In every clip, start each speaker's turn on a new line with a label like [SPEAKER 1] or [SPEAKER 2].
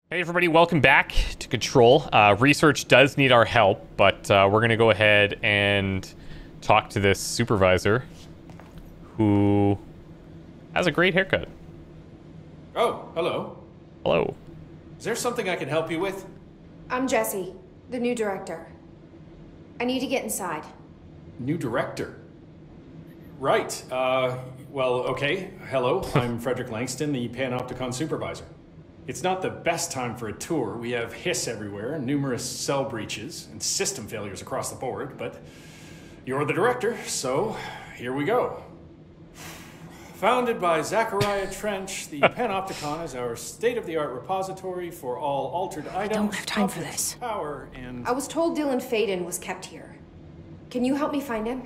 [SPEAKER 1] Hey everybody, welcome back to Control. Research does need our help, but we're going to go ahead and talk to this supervisor who has a great haircut.
[SPEAKER 2] Oh, hello.
[SPEAKER 1] Hello.
[SPEAKER 2] Is there something I can help you with?
[SPEAKER 3] I'm Jessie, the new director. I need to get inside.
[SPEAKER 2] New director? Right. Well, okay. Hello, I'm Frederick Langston, the Panopticon supervisor. It's not the best time for a tour. We have hiss everywhere, numerous cell breaches, and system failures across the board, but you're the director, so here we go. Founded by Zachariah Trench, the Panopticon is our state-of-the-art repository for all altered items.
[SPEAKER 3] I don't have time for this.
[SPEAKER 2] Power and...
[SPEAKER 3] I was told Dylan Faden was kept here. Can you help me find him?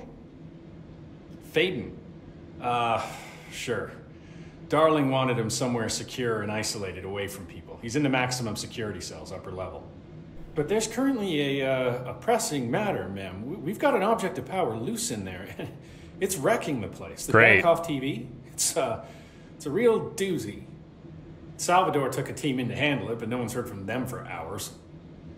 [SPEAKER 2] Faden? Sure. Darling wanted him somewhere secure and isolated away from people. He's in the maximum security cells, upper level. But there's currently a pressing matter, ma'am. We've got an object of power loose in there. It's wrecking the place. The Benicol TV, it's a real doozy. Salvador took a team in to handle it, but no one's heard from them for hours.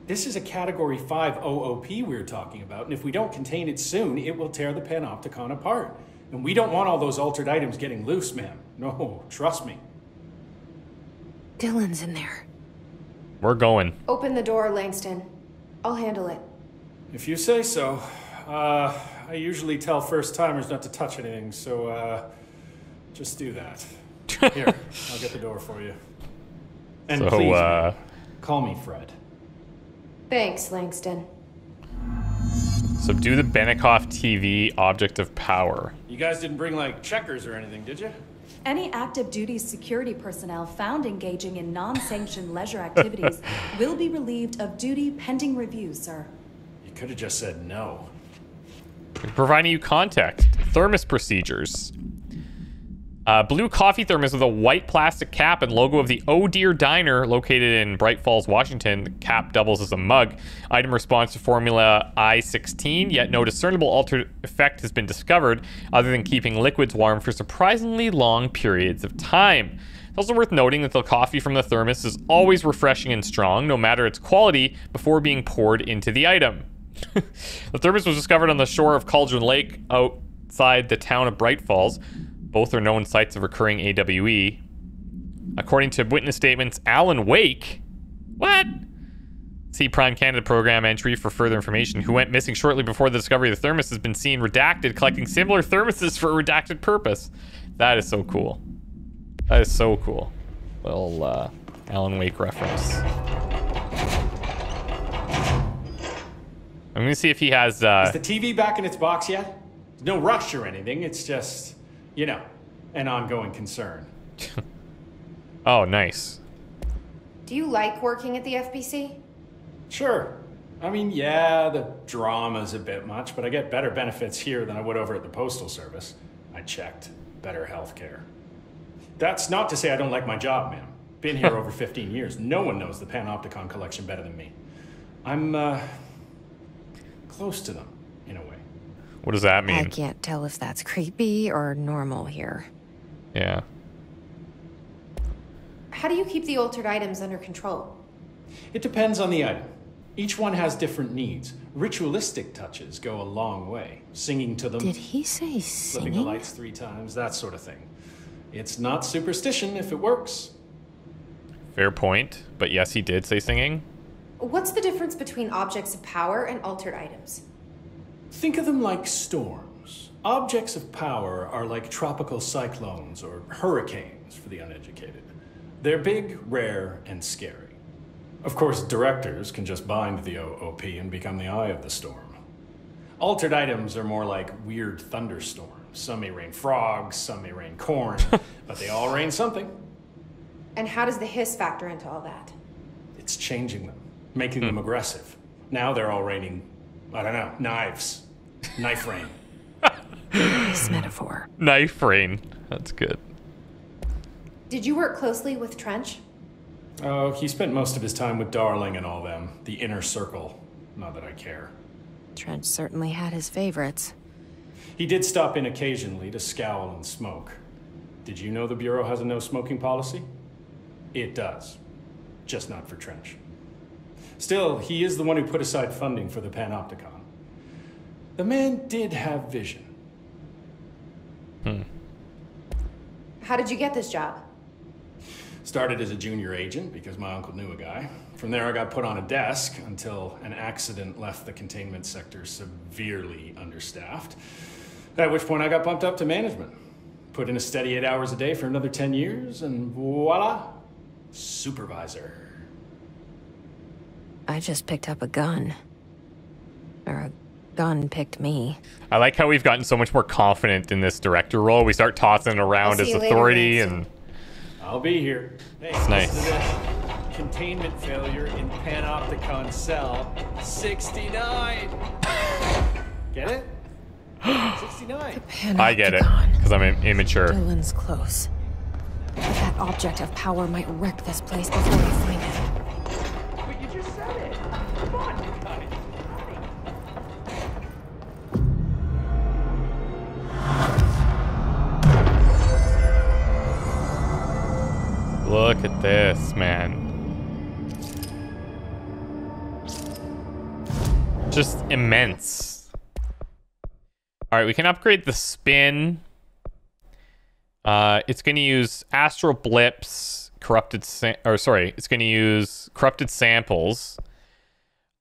[SPEAKER 2] This is a Category 5 OOP we're talking about, and if we don't contain it soon, it will tear the Panopticon apart. And we don't want all those altered items getting loose, ma'am. No, trust me.
[SPEAKER 3] Dylan's in there.
[SPEAKER 1] We're going.
[SPEAKER 3] Open the door, Langston. I'll handle it.
[SPEAKER 2] If you say so. I usually tell first-timers not to touch anything, so, just do that. Here, I'll get the door for you. And
[SPEAKER 1] so,
[SPEAKER 2] please, ma'am, call me Fred.
[SPEAKER 3] Thanks, Langston.
[SPEAKER 1] Subdue the Benicol TV object of power.
[SPEAKER 2] You guys didn't bring, like, checkers or anything, did you?
[SPEAKER 4] Any active duty security personnel found engaging in non-sanctioned leisure activities will be relieved of duty pending review, sir.
[SPEAKER 2] You could have just said no.
[SPEAKER 1] Providing you context. Thermos procedures. Blue coffee thermos with a white plastic cap and logo of the Oh Dear Diner located in Bright Falls, Washington. The cap doubles as a mug. Item responds to Formula I-16, yet no discernible altered effect has been discovered other than keeping liquids warm for surprisingly long periods of time. It's also worth noting that the coffee from the thermos is always refreshing and strong, no matter its quality, before being poured into the item. The thermos was discovered on the shore of Cauldron Lake outside the town of Bright Falls. Both are known sites of recurring AWE. According to witness statements, Alan Wake, what? See Prime Canada program entry for further information, who went missing shortly before the discovery of the thermos, has been seen redacted, collecting similar thermoses for a redacted purpose. That is so cool. That is so cool. Little Alan Wake reference. I'm gonna see if he has...
[SPEAKER 2] Is the TV back in its box yet? There's no rush or anything, it's just... you know, an ongoing concern.
[SPEAKER 1] Oh, nice.
[SPEAKER 3] Do you like working at the FBC?
[SPEAKER 2] Sure. I mean, yeah, the drama's a bit much, but I get better benefits here than I would over at the Postal Service. I checked. Better healthcare. That's not to say I don't like my job, ma'am. Been here over 15 years. No one knows the Panopticon collection better than me. I'm, close to them, in a way.
[SPEAKER 1] What does that mean?
[SPEAKER 5] I can't tell if that's creepy or normal here.
[SPEAKER 1] Yeah.
[SPEAKER 3] How do you keep the altered items under control?
[SPEAKER 2] It depends on the item. Each one has different needs. Ritualistic touches go a long way. Singing to them.
[SPEAKER 5] Did he say
[SPEAKER 2] Flipping the
[SPEAKER 5] singing?
[SPEAKER 2] lights 3 times, that sort of thing. It's not superstition if it works.
[SPEAKER 1] Fair point. But yes, he did say singing.
[SPEAKER 3] What's the difference between objects of power and altered items?
[SPEAKER 2] Think of them like storms. Objects of power are like tropical cyclones or hurricanes for the uneducated. They're big, rare, and scary. Of course, directors can just bind the OOP and become the eye of the storm. Altered items are more like weird thunderstorms. Some may rain frogs, some may rain corn, but they all rain something.
[SPEAKER 3] And how does the hiss factor into all that?
[SPEAKER 2] It's changing them, making them aggressive. Now they're all raining, I don't know, knives. Knife rain.
[SPEAKER 5] Nice metaphor.
[SPEAKER 1] Knife rain. That's good.
[SPEAKER 3] Did you work closely with Trench?
[SPEAKER 2] Oh, he spent most of his time with Darling and all them. The inner circle. Not that I care.
[SPEAKER 5] Trench certainly had his favorites.
[SPEAKER 2] He did stop in occasionally to scowl and smoke. Did you know the Bureau has a no-smoking policy? It does. just not for Trench. Still, he is the one who put aside funding for the Panopticon. The man did have vision.
[SPEAKER 3] How did you get this job?
[SPEAKER 2] Started as a junior agent because my uncle knew a guy. From there, I got put on a desk until an accident left the containment sector severely understaffed. At which point I got bumped up to management. Put in a steady 8 hours a day for another 10 years, and voila, supervisor.
[SPEAKER 5] I just picked up a gun. Or a gun picked me.
[SPEAKER 1] I like how we've gotten so much more confident in this director role. We start tossing it around as authority and...
[SPEAKER 2] I'll be here. Hey,
[SPEAKER 1] it's nice.
[SPEAKER 6] Containment failure in Panopticon cell 69. Get it? 69.
[SPEAKER 1] I get it, because I'm immature.
[SPEAKER 5] Dylan's close. That object of power might wreck this place before we find it.
[SPEAKER 6] But you just said it. Come on, you guys.
[SPEAKER 1] Look at this, man. Just immense. All right, we can upgrade the spin. It's going to use astral blips, it's going to use corrupted samples.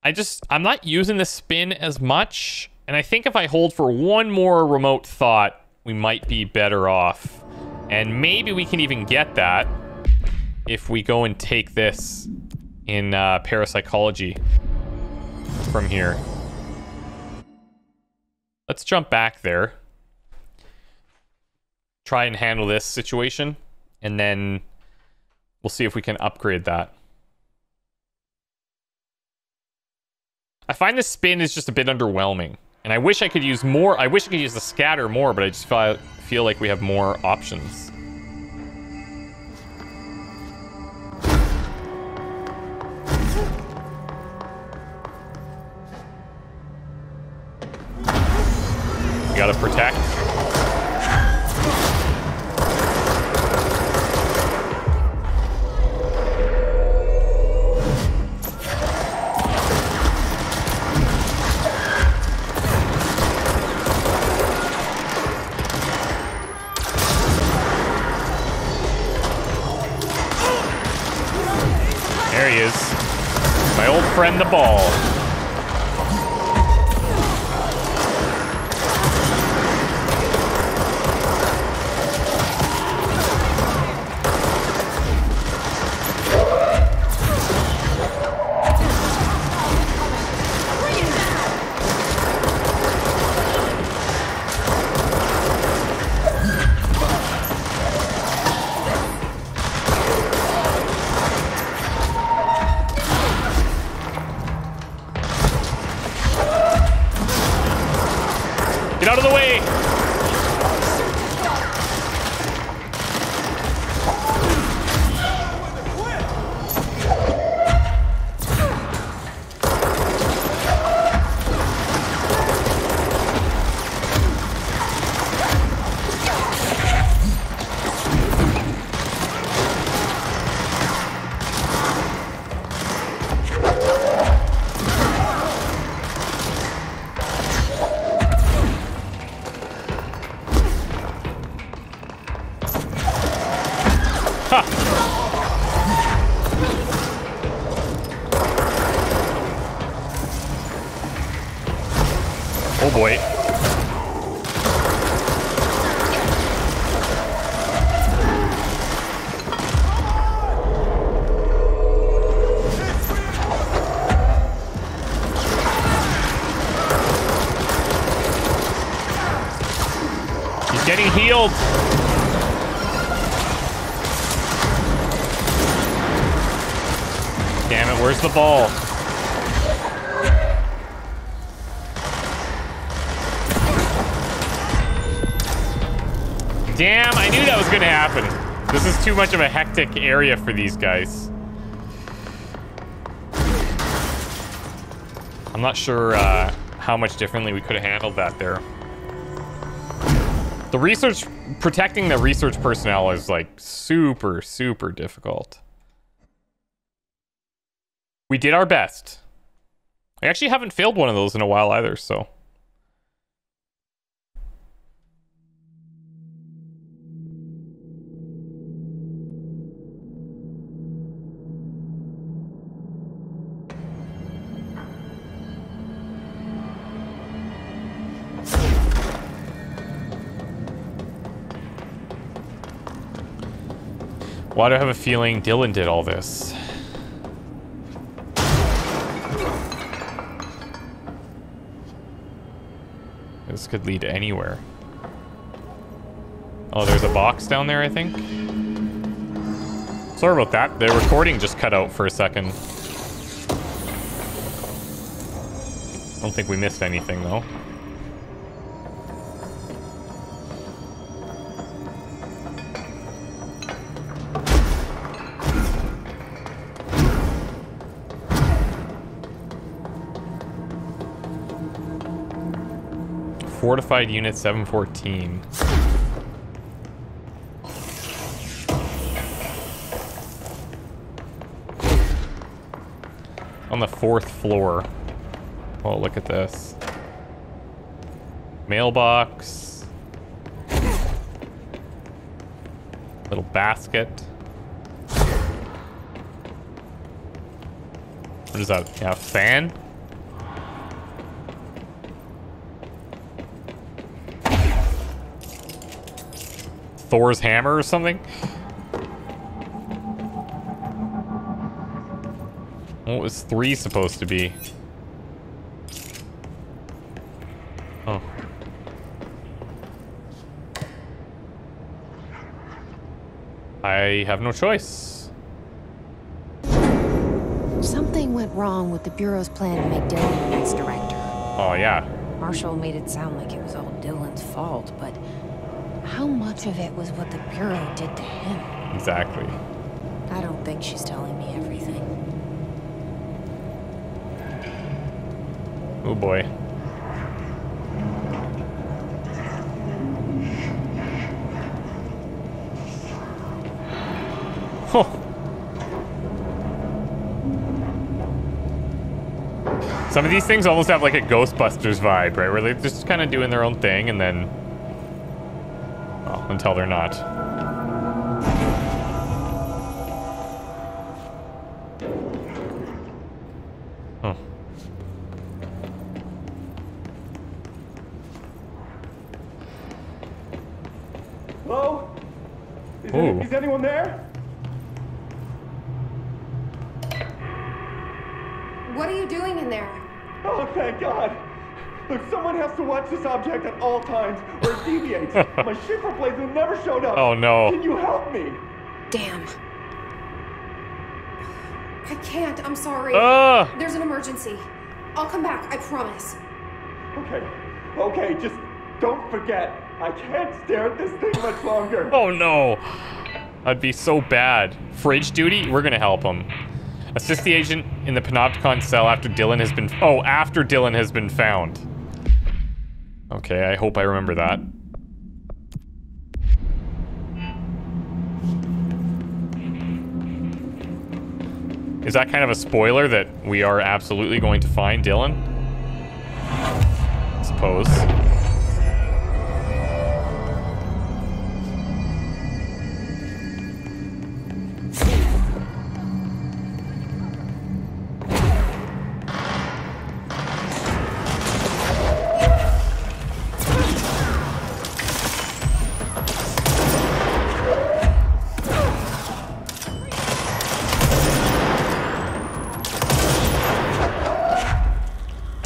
[SPEAKER 1] I'm not using the spin as much, and I think if I hold for one more remote thought, we might be better off. And maybe we can even get that if we go and take this in parapsychology from here. Let's jump back there. Try and handle this situation, and then we'll see if we can upgrade that. I find the spin is just a bit underwhelming, and I wish I could use more. I wish I could use the scatter more, but I just feel like we have more options. We gotta protect. There he is. My old friend, the ball. Get out of the way! Oh boy. He's getting healed. Damn it, where's the ball? Damn, I knew that was gonna happen. This is too much of a hectic area for these guys. I'm not sure how much differently we could have handled that there. Protecting the research personnel is like super, super difficult. We did our best. I actually haven't failed one of those in a while either, so. Why do I have a feeling Dylan did all this? This could lead anywhere. Oh, there's a box down there, I think. Sorry about that. The recording just cut out for a second. I don't think we missed anything, though. Fortified Unit 714. On the 4th floor. Oh, look at this. Mailbox. Little basket. What is that? Yeah, fan? Thor's hammer or something? What was 3 supposed to be? Oh. I have no choice.
[SPEAKER 5] Something went wrong with the Bureau's plan to make Dylan the next director.
[SPEAKER 1] Oh, yeah.
[SPEAKER 5] Marshall made it sound like it was all Dylan's fault, but how much of it was what the Bureau did to him?
[SPEAKER 1] Exactly.
[SPEAKER 5] I don't think she's telling me everything.
[SPEAKER 1] Oh boy. Huh. Some of these things almost have like a Ghostbusters vibe, right? Where they're just kind of doing their own thing and then... well, until they're not. Huh.
[SPEAKER 7] Hello? Is anyone there?
[SPEAKER 3] What are you doing in there?
[SPEAKER 7] Oh, thank God. Look, someone has to watch this object at all times, or it deviates. My ship replacement never showed up.
[SPEAKER 1] Oh, no.
[SPEAKER 7] Can you help me?
[SPEAKER 3] Damn. I can't, I'm sorry. There's an emergency. I'll come back, I promise.
[SPEAKER 7] Okay, just don't forget. I can't stare at this thing much longer.
[SPEAKER 1] Oh, no. That'd be so bad. Fridge duty? We're gonna help him. Assist the agent in the Panopticon cell after Dylan has been... oh, after Dylan has been found. Okay, I hope I remember that. Is that kind of a spoiler that we are absolutely going to find Dylan? I suppose.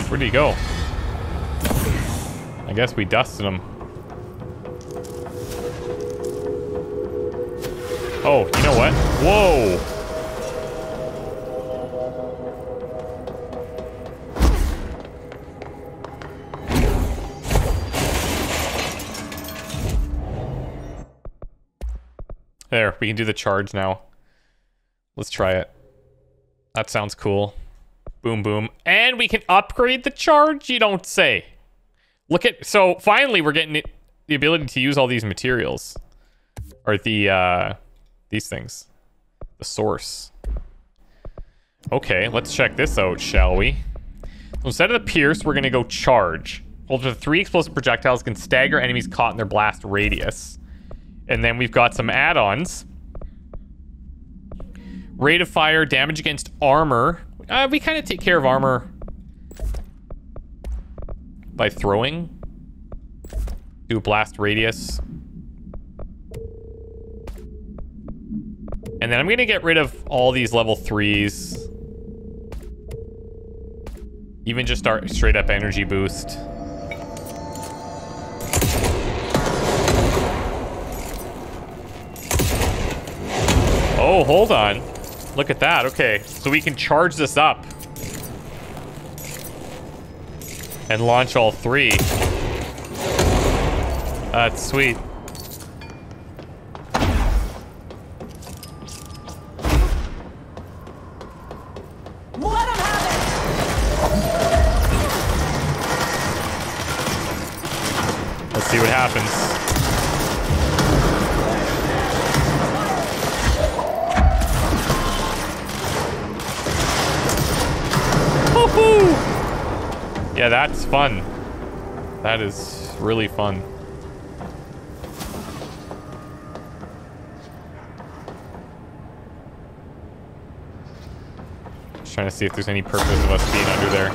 [SPEAKER 1] Where'd he go? I guess we dusted him. Oh, you know what? Whoa! There, we can do the charge now. Let's try it. That sounds cool. Boom, boom. And we can upgrade the charge? You don't say. Look at... so, finally, we're getting the ability to use all these materials. Or the, these things. The source. Okay, let's check this out, shall we? So instead of the pierce, we're going to go charge. Hold to 3 explosive projectiles can stagger enemies caught in their blast radius. And then we've got some add-ons. Rate of fire, damage against armor. We kind of take care of armor by throwing. Do a blast radius. And then I'm going to get rid of all these level 3s. Even just start straight up energy boost. Oh, hold on. Look at that. Okay, so we can charge this up. And launch all 3. That's sweet.
[SPEAKER 6] Let him have it!
[SPEAKER 1] Let's see what happens. Woohoo! Yeah, that's fun. That is really fun. Just trying to see if there's any purpose of us being under there.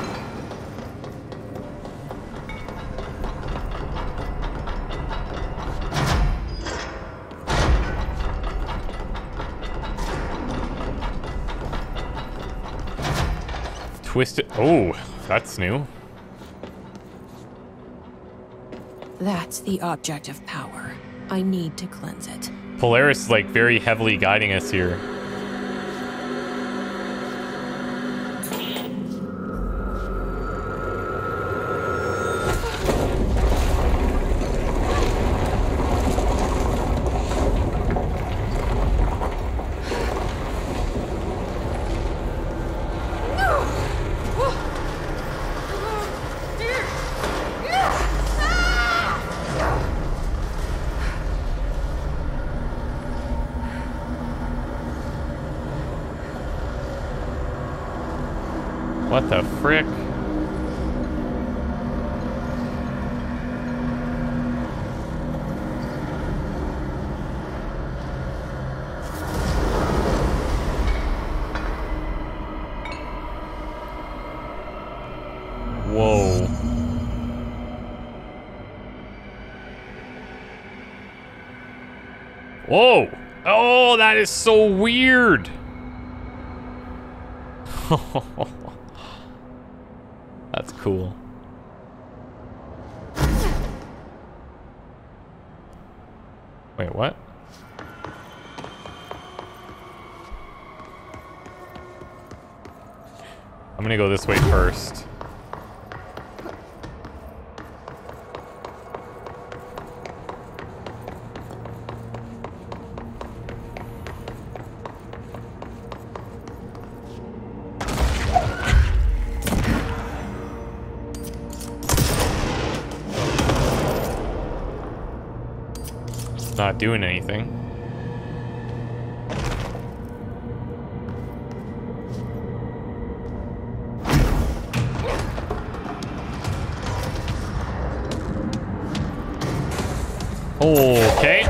[SPEAKER 1] Twisted. Oh, that's new.
[SPEAKER 5] That's the object of power. I need to cleanse it.
[SPEAKER 1] Polaris is like very heavily guiding us here. What the frick? Whoa. Whoa! Oh, that is so weird! That's cool. Wait, what? I'm gonna go this way first. Not doing anything. Okay.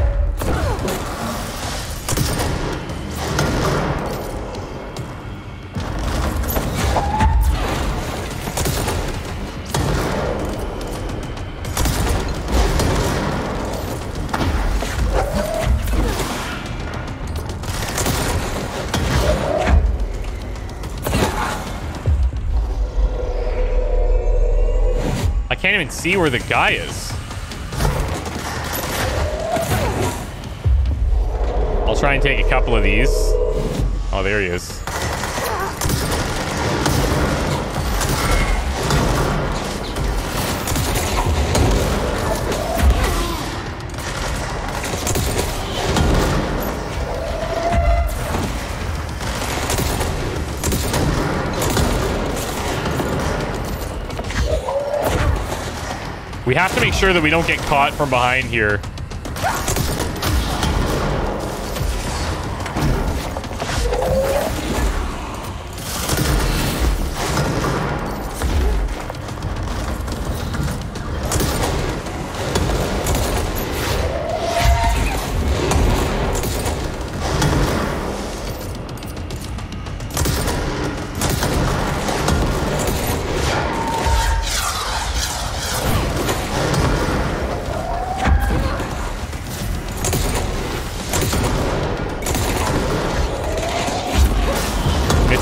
[SPEAKER 1] I can't even see where the guy is. I'll try and take a couple of these. Oh, there he is. We have to make sure that we don't get caught from behind here.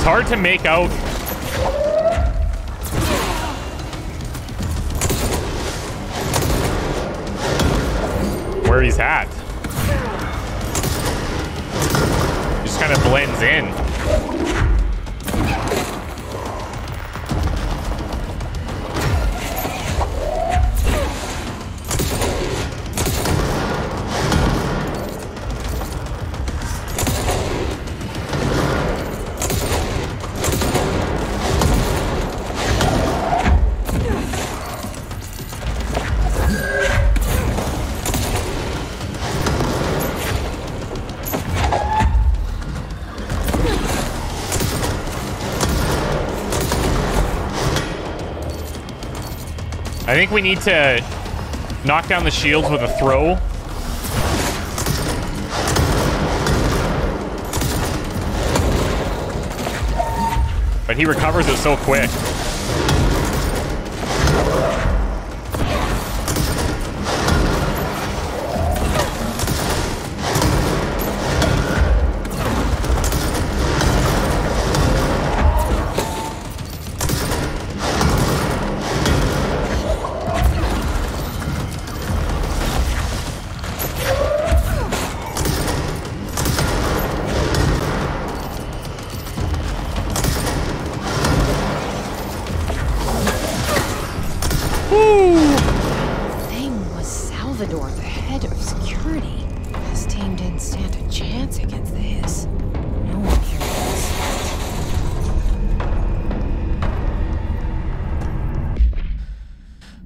[SPEAKER 1] hard to make out where he's at. He just kind of blends in. I think we need to knock down the shields with a throw. But he recovers it so quick.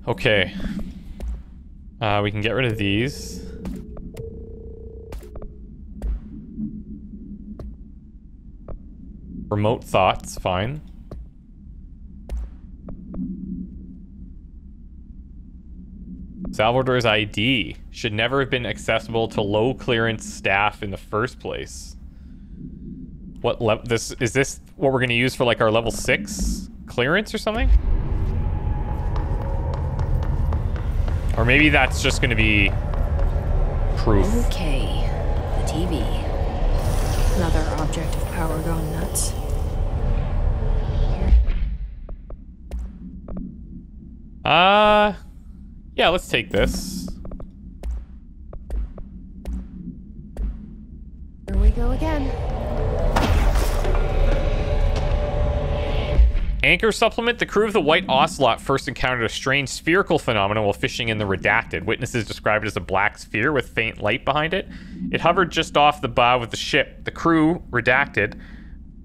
[SPEAKER 1] Okay. We can get rid of these. Remote thoughts, fine. Salvador's ID should never have been accessible to low clearance staff in the first place. What level? Is this what we're going to use for like our level 6 clearance or something? Or maybe that's just going to be proof.
[SPEAKER 5] Okay, the TV. Another object of power gone nuts.
[SPEAKER 1] Yeah, let's take this.
[SPEAKER 3] Here we go again.
[SPEAKER 1] Anchor supplement. The crew of the White Ocelot first encountered a strange spherical phenomenon while fishing in the Redacted. Witnesses described it as a black sphere with faint light behind it. It hovered just off the bow of the ship. The crew, Redacted,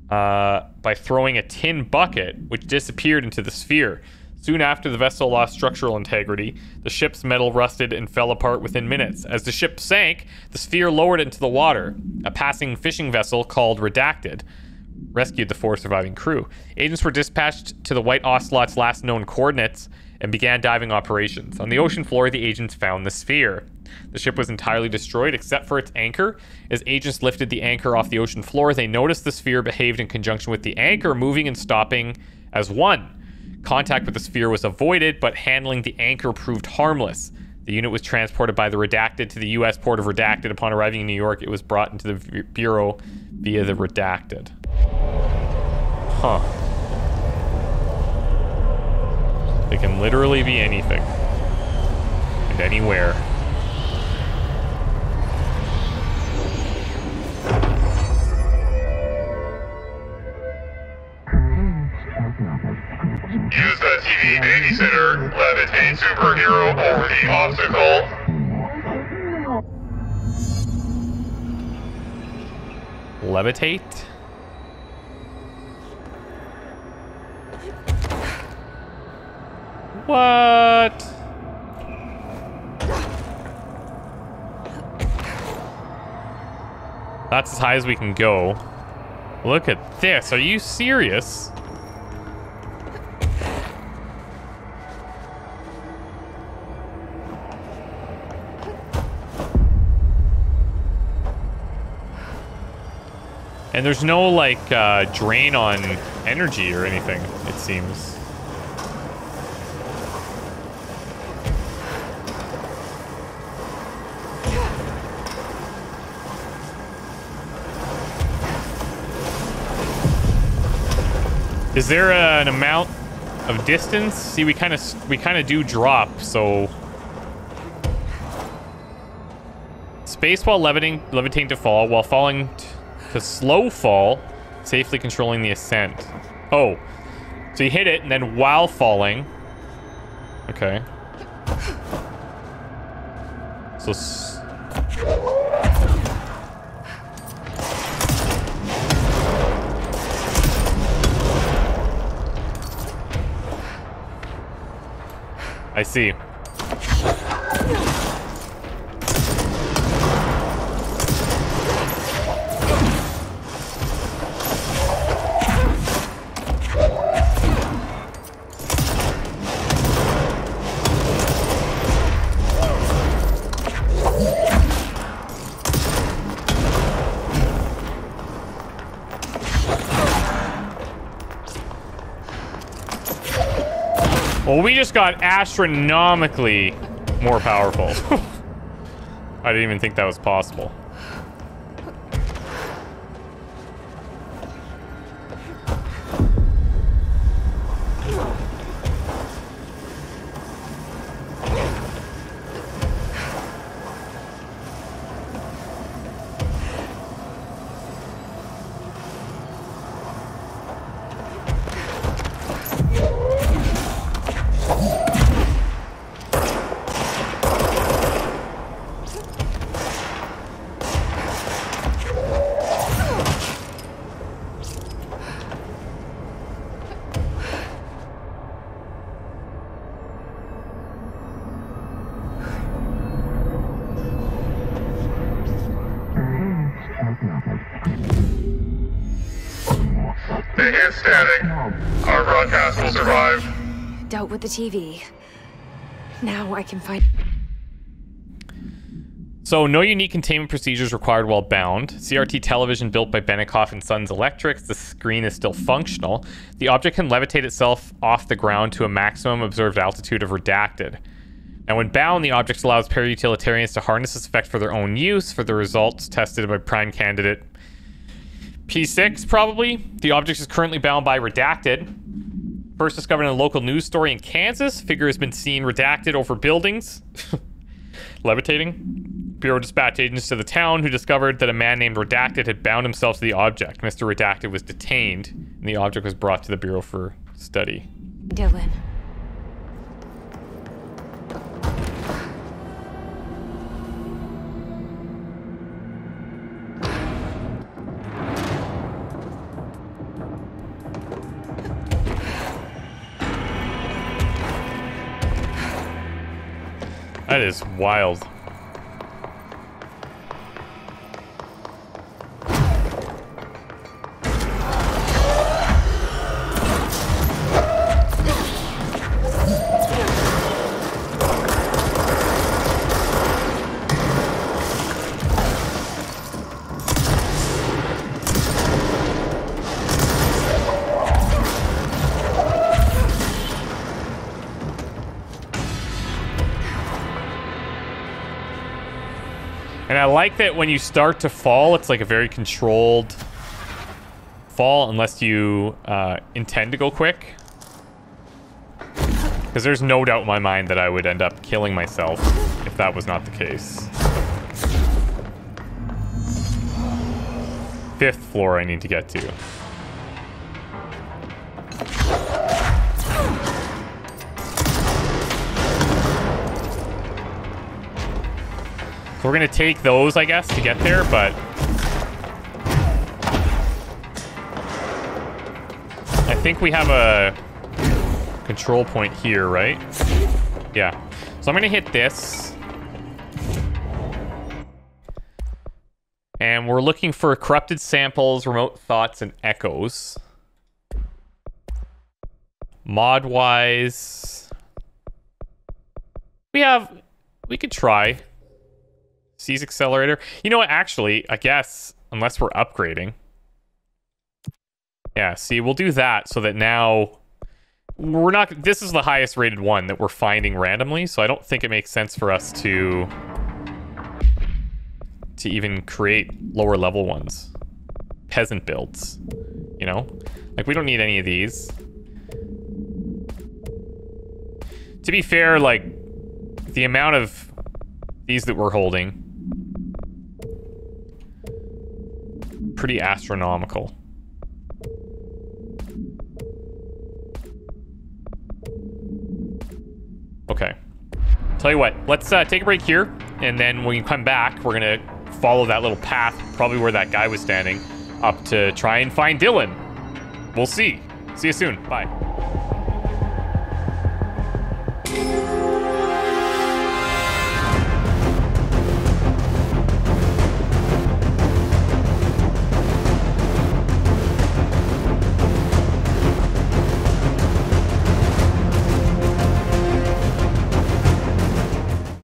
[SPEAKER 1] by throwing a tin bucket, which disappeared into the sphere. Soon after, the vessel lost structural integrity. The ship's metal rusted and fell apart within minutes. As the ship sank, the sphere lowered into the water. A passing fishing vessel called Redacted rescued the 4 surviving crew. Agents were dispatched to the White Ocelot's last known coordinates and began diving operations. On the ocean floor, the agents found the sphere. The ship was entirely destroyed except for its anchor. As agents lifted the anchor off the ocean floor, they noticed the sphere behaved in conjunction with the anchor, moving and stopping as one. Contact with the sphere was avoided, but handling the anchor proved harmless. The unit was transported by the Redacted to the U.S. port of Redacted. Upon arriving in New York, it was brought into the Bureau via the Redacted. Huh. They can literally be anything. And anywhere.
[SPEAKER 8] Use the TV babysitter. Levitate superhero over the obstacle.
[SPEAKER 1] Levitate? What? That's as high as we can go. Look at this. Are you serious? And there's no, like, drain on energy or anything, it seems. Is there an amount of distance? See, we kind of do drop, so space while levitating to fall, while falling to slow fall, safely controlling the ascent. Oh, so you hit it and then while falling. Okay. So I see. Well, we just got astronomically more powerful. I didn't even think that was possible.
[SPEAKER 8] They hit static. Our broadcast will survive.
[SPEAKER 5] Dealt with the TV. Now I can find...
[SPEAKER 1] So, no unique containment procedures required while bound. CRT television built by Benicol and Sons Electrics. The screen is still functional. The object can levitate itself off the ground to a maximum observed altitude of redacted. Now, when bound, the object allows para-utilitarians to harness this effect for their own use. For the results tested by prime candidate P6, probably. The object is currently bound by redacted. First discovered in a local news story in Kansas. Figure has been seen redacted over buildings. Levitating. Bureau dispatched agents to the town who discovered that a man named Redacted had bound himself to the object. Mr. Redacted was detained, and the object was brought to the Bureau for study.
[SPEAKER 5] Dylan.
[SPEAKER 1] That is wild. And I like that when you start to fall, it's like a very controlled fall, unless you intend to go quick. Because there's no doubt in my mind that I would end up killing myself if that was not the case. 5th floor I need to get to. So we're gonna take those, I guess, to get there, but I think we have a control point here, right? Yeah. So I'm gonna hit this. And we're looking for corrupted samples, remote thoughts, and echoes. Mod-wise, we could try. Seize accelerator. You know what, actually, I guess, unless we're upgrading. Yeah, see, we'll do that so that now we're not... This is the highest rated one that we're finding randomly, so I don't think it makes sense for us to even create lower level ones. peasant builds, you know? Like, we don't need any of these. To be fair, like, the amount of these that we're holding, pretty astronomical. Okay. Tell you what, let's take a break here, and then when we come back, we're gonna follow that little path, probably where that guy was standing, up to try and find Dylan. We'll see. See you soon. Bye.